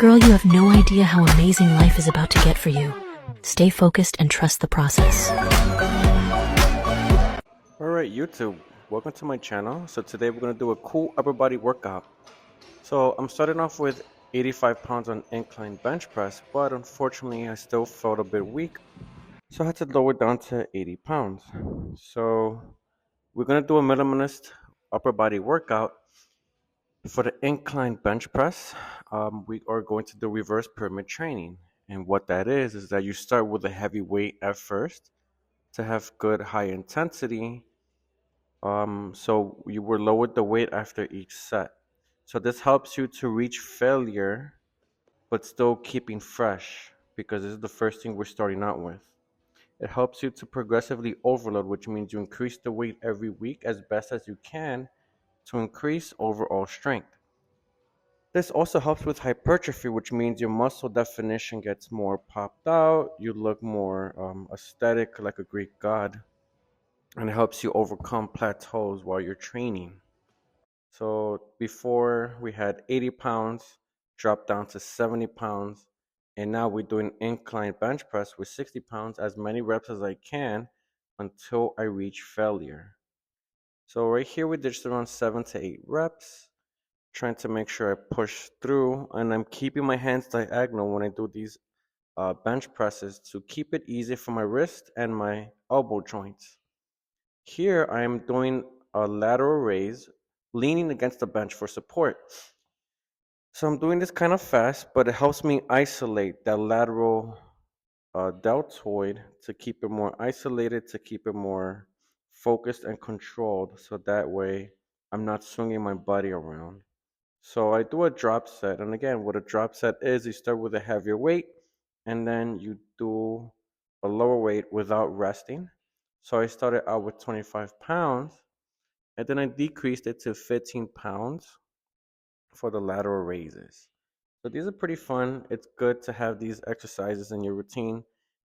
Girl, you have no idea how amazing life is about to get for you. Stay focused and trust the process. Alright YouTube, welcome to my channel. So today we're going to do a cool upper body workout. So I'm starting off with 85 pounds on incline bench press, but unfortunately I still felt a bit weak. So I had to lower it down to 80 pounds. So we're going to do a minimalist upper body workout. For the incline bench press, we are going to do reverse pyramid training. And what that is that you start with a heavy weight at first to have good high intensity. So you will lower the weight after each set. So this helps you to reach failure, but still keeping fresh because this is the first thing we're starting out with. It helps you to progressively overload, which means you increase the weight every week as best as you can to increase overall strength. This also helps with hypertrophy, which means your muscle definition gets more popped out. You look more aesthetic, like a Greek god, and it helps you overcome plateaus while you're training. So before we had 80 pounds, dropped down to 70 pounds, and now we're doing incline bench press with 60 pounds, as many reps as I can until I reach failure. So right here we did just around 7 to 8 reps, trying to make sure I push through, and I'm keeping my hands diagonal when I do these bench presses to keep it easy for my wrist and my elbow joints. Here I am doing a lateral raise, leaning against the bench for support. So I'm doing this kind of fast, but it helps me isolate that lateral deltoid to keep it more isolated, to keep it more focused and controlled. So that way I'm not swinging my body around. So I do a drop set. And again, what a drop set is, you start with a heavier weight and then you do a lower weight without resting. So I started out with 25 pounds and then I decreased it to 15 pounds for the lateral raises. So these are pretty fun. It's good to have these exercises in your routine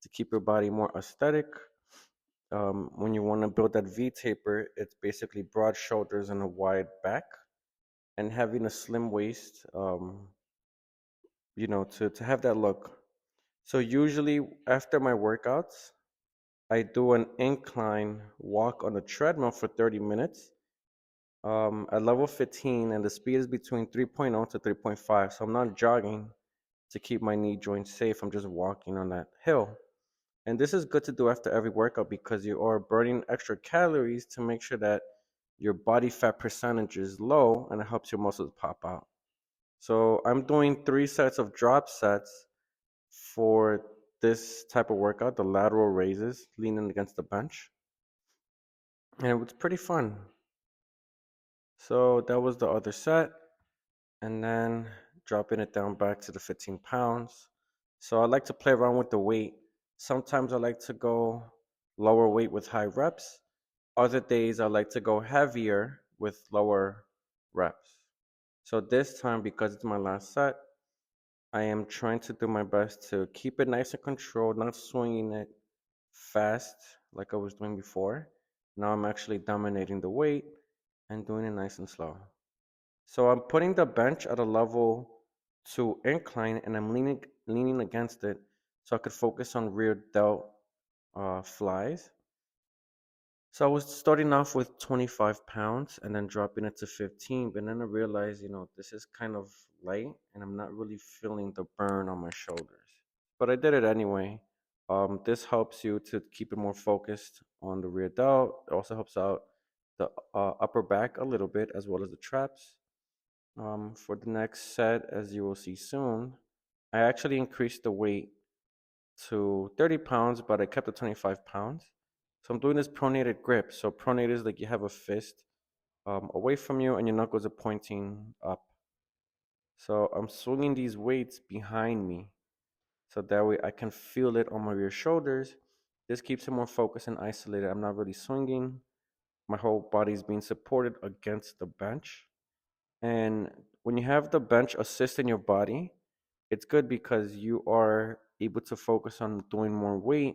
to keep your body more aesthetic. When you want to build that V taper, it's basically broad shoulders and a wide back, and having a slim waist, to have that look. So usually after my workouts, I do an incline walk on the treadmill for 30 minutes at level 15, and the speed is between 3.0 to 3.5. So I'm not jogging to keep my knee joints safe. I'm just walking on that hill. And this is good to do after every workout because you are burning extra calories to make sure that your body fat percentage is low and it helps your muscles pop out. So I'm doing 3 sets of drop sets for this type of workout, the lateral raises, leaning against the bench. And it was pretty fun. So that was the other set. And then dropping it down back to the 15 pounds. So I like to play around with the weight. Sometimes I like to go lower weight with high reps. Other days I like to go heavier with lower reps. So this time, because it's my last set, I am trying to do my best to keep it nice and controlled, not swinging it fast like I was doing before. Now I'm actually dominating the weight and doing it nice and slow. So I'm putting the bench at a level 2 incline and I'm leaning against it so I could focus on rear delt flies. So I was starting off with 25 pounds and then dropping it to 15, but then I realized, this is kind of light and I'm not really feeling the burn on my shoulders. But I did it anyway. This helps you to keep it more focused on the rear delt. It also helps out the upper back a little bit as well as the traps. For the next set, as you will see soon, I actually increased the weight to 30 pounds, but I kept the 25 pounds. So I'm doing this pronated grip. So pronate is like you have a fist away from you and your knuckles are pointing up. So I'm swinging these weights behind me. So that way I can feel it on my rear shoulders. This keeps it more focused and isolated. I'm not really swinging. My whole body is being supported against the bench. And when you have the bench assist in your body, it's good because you are able to focus on doing more weight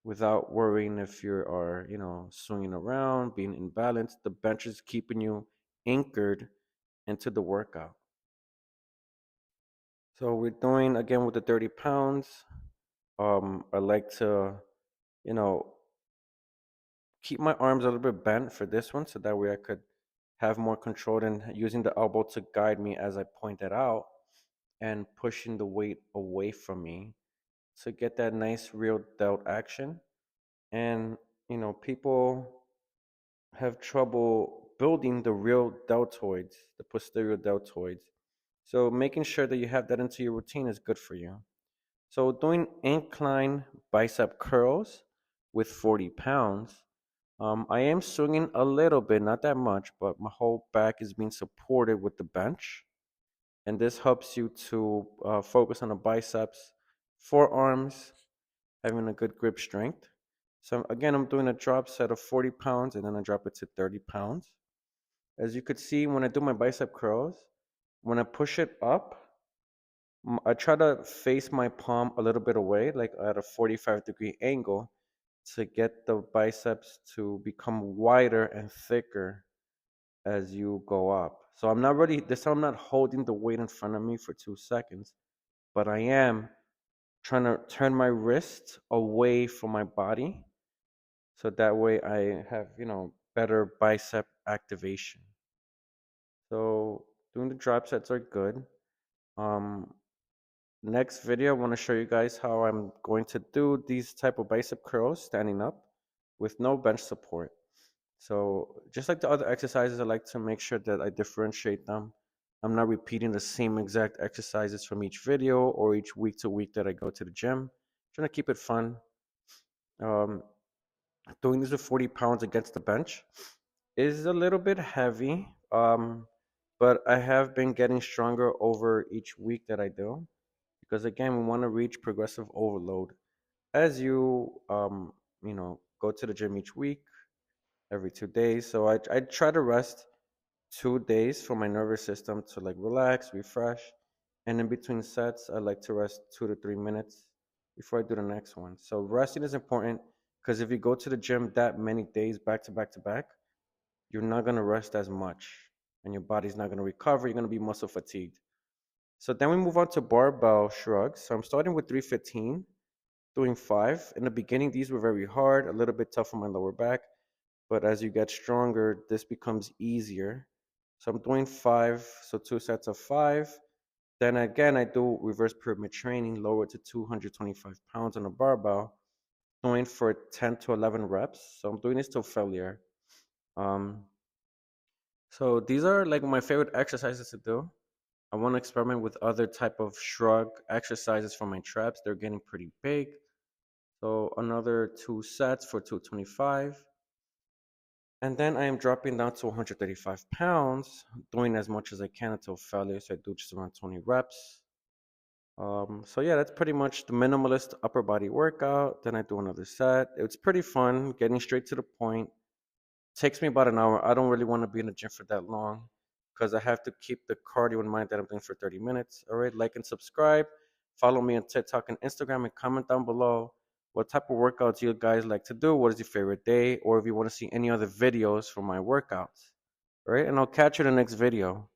without worrying if you are, swinging around, being imbalanced. The bench is keeping you anchored into the workout. So we're doing again with the 30 pounds. I like to, you know, keep my arms a little bit bent for this one so that way I could have more control and using the elbow to guide me as I point it out and pushing the weight away from me to get that nice real delt action. And, people have trouble building the real deltoids, the posterior deltoids. So making sure that you have that into your routine is good for you. So doing incline bicep curls with 40 pounds. I am swinging a little bit, not that much, but my whole back is being supported with the bench. And this helps you to focus on the biceps, forearms, having a good grip strength. So again, I'm doing a drop set of 40 pounds and then I drop it to 30 pounds. As you could see, when I do my bicep curls, when I push it up, I try to face my palm a little bit away, like at a 45-degree angle, to get the biceps to become wider and thicker as you go up. So I'm not really, this time I'm not holding the weight in front of me for 2 seconds, but I am trying to turn my wrist away from my body so that way I have, better bicep activation. So doing the drop sets are good. Um, Next video, I want to show you guys how I'm going to do these type of bicep curls standing up with no bench support. So just like the other exercises, I like to make sure that I differentiate them. I'm not repeating the same exact exercises from each video or each week to week that I go to the gym. I'm trying to keep it fun. Um, Doing this with 40 pounds against the bench is a little bit heavy, but I have been getting stronger over each week that I do because again, we want to reach progressive overload as go to the gym each week, every 2 days. So I try to rest 2 days for my nervous system to like relax, refresh, and in between sets, I like to rest 2 to 3 minutes before I do the next one. So resting is important because if you go to the gym that many days back to back to back, you're not gonna rest as much, and your body's not gonna recover. You're gonna be muscle fatigued. So then we move on to barbell shrugs. So I'm starting with 315, doing 5. In the beginning, these were very hard, a little bit tough on my lower back. But as you get stronger, this becomes easier. So I'm doing 5, so 2 sets of 5. Then again, I do reverse pyramid training, lower to 225 pounds on a barbell, doing for 10 to 11 reps. So I'm doing this till failure. Um, so these are like my favorite exercises to do. I want to experiment with other type of shrug exercises for my traps. They're getting pretty big. So another 2 sets for 225. And then I am dropping down to 135 pounds, doing as much as I can until failure. So I do just around 20 reps. So yeah, that's pretty much the minimalist upper body workout. Then I do another set. It's pretty fun, getting straight to the point. Takes me about an hour. I don't really want to be in the gym for that long because I have to keep the cardio in mind that I'm doing for 30 minutes. All right, like and subscribe. Follow me on TikTok and Instagram and comment down below what type of workouts you guys like to do. What is your favorite day? Or if you want to see any other videos from my workouts. All right, and I'll catch you in the next video.